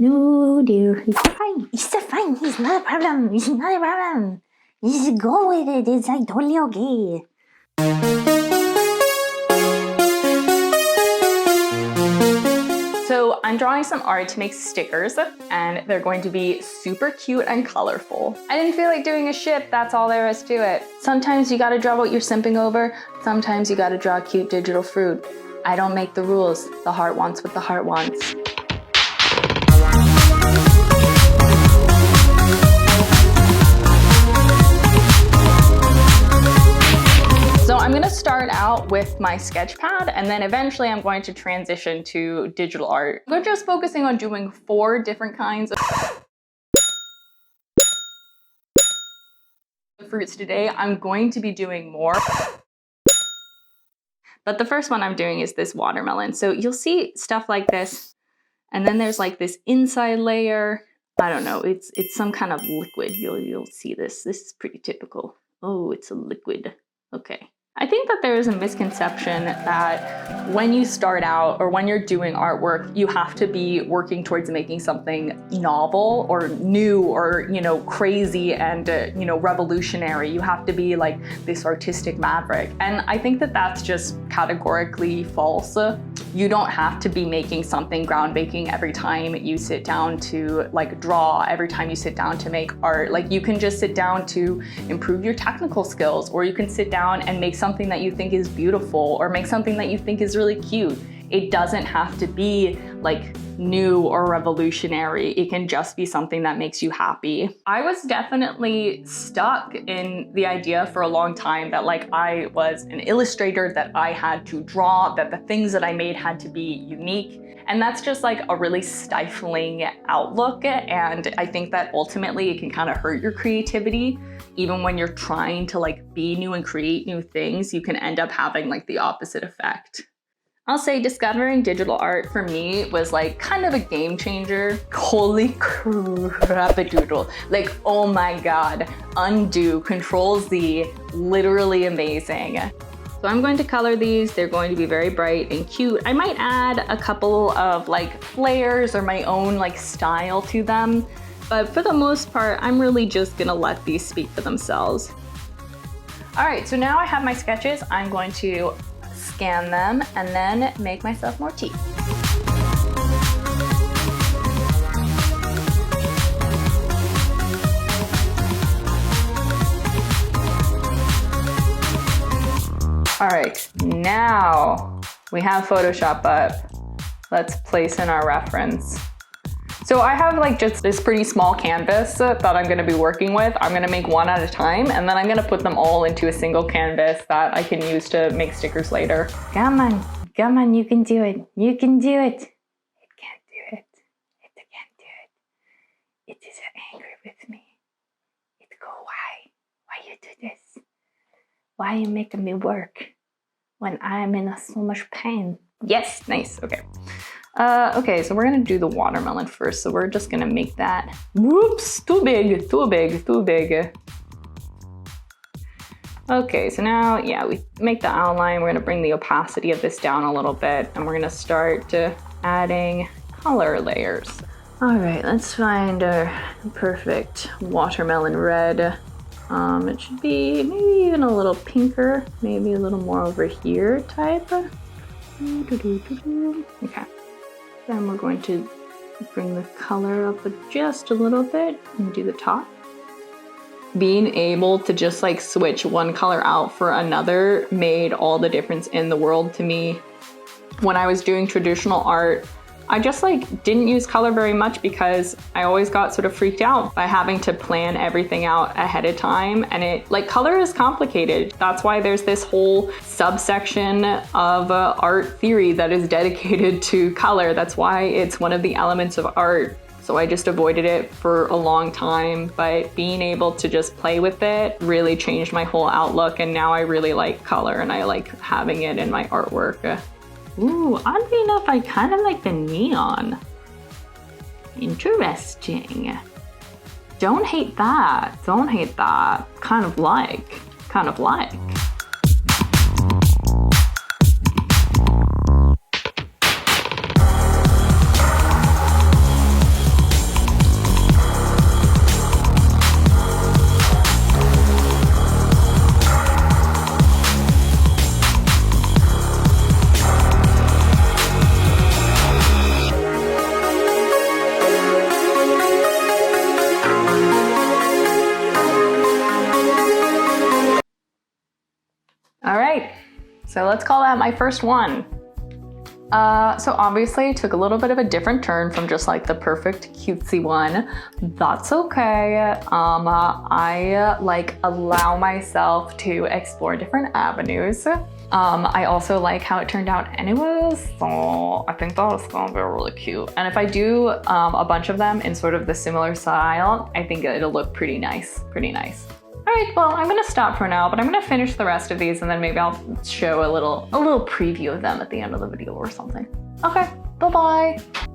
No, dear. It's fine. It's fine. It's not a problem. It's not a problem. Just go with it. It's like totally okay. So I'm drawing some art to make stickers, and they're going to be super cute and colorful. I didn't feel like doing a ship, that's all there is to it. Sometimes you gotta draw what you're simping over, sometimes you gotta draw cute digital fruit. I don't make the rules, the heart wants what the heart wants. So I'm gonna start out with my sketch pad, and then eventually I'm going to transition to digital art. We're just focusing on doing 4 different kinds of fruits today. I'm going to be doing more. But the first one I'm doing is this watermelon. So you'll see stuff like this, and then there's like this inside layer. I don't know, it's some kind of liquid. You'll see this. This is pretty typical. Oh, it's a liquid. Okay. I think that there is a misconception that when you start out or when you're doing artwork, you have to be working towards making something novel or new or, crazy and, revolutionary. You have to be like this artistic maverick. And I think that that's just categorically false. You don't have to be making something groundbreaking every time you sit down to draw, every time you sit down to make art. Like, you can just sit down to improve your technical skills, or you can sit down and make something that you think is beautiful, or make something that you think is really cute. It doesn't have to be like new or revolutionary. It can just be something that makes you happy. I was definitely stuck in the idea for a long time that I was an illustrator, that I had to draw, that the things that I made had to be unique. And that's just a really stifling outlook. And I think that ultimately it can kind of hurt your creativity. Even when you're trying to be new and create new things, you can end up having the opposite effect. I'll say discovering digital art for me was kind of a game changer. Holy crap-a-doodle. Oh my God, undo, Control-Z, literally amazing. So I'm going to color these. They're going to be very bright and cute. I might add a couple of flares or my own style to them. But for the most part, I'm really just gonna let these speak for themselves. All right, so now I have my sketches. I'm going to scan them and then make myself more tea. All right, now we have Photoshop up. Let's place in our reference. So I have just this pretty small canvas that I'm gonna be working with. I'm gonna make one at a time, and then I'm gonna put them all into a single canvas that I can use to make stickers later. Come on, you can do it. You can do it. It can't do it. It can't do it. It is angry with me. It go, why? Why you do this? Why you making me work when I'm in so much pain? Yes, nice, okay. Okay, so we're gonna do the watermelon first. So we're just gonna make that, whoops, too big. Okay, so now, yeah, we make the outline. We're gonna bring the opacity of this down a little bit, and we're gonna start adding color layers. All right, let's find our perfect watermelon red. It should be maybe even a little pinker, maybe a little more over here type. Okay. Then we're going to bring the color up just a little bit and do the top. Being able to just switch one color out for another made all the difference in the world to me. When I was doing traditional art, I just didn't use color very much because I always got sort of freaked out by having to plan everything out ahead of time. And color is complicated. That's why there's this whole subsection of art theory that is dedicated to color. That's why it's one of the elements of art. So I just avoided it for a long time, but being able to just play with it really changed my whole outlook. And now I really like color, and I like having it in my artwork. Ooh, oddly enough, I kind of like the neon. Interesting. Don't hate that. Don't hate that. Kind of like. So let's call that my first one. So obviously it took a little bit of a different turn from just like the perfect cutesy one. That's okay. I like allow myself to explore different avenues. I also like how it turned out anyways, so I think that was gonna be really cute. And if I do a bunch of them in sort of the similar style, I think it'll look pretty nice, All right, well, I'm gonna stop for now, but I'm gonna finish the rest of these and then maybe I'll show a little preview of them at the end of the video or something. Okay, bye-bye.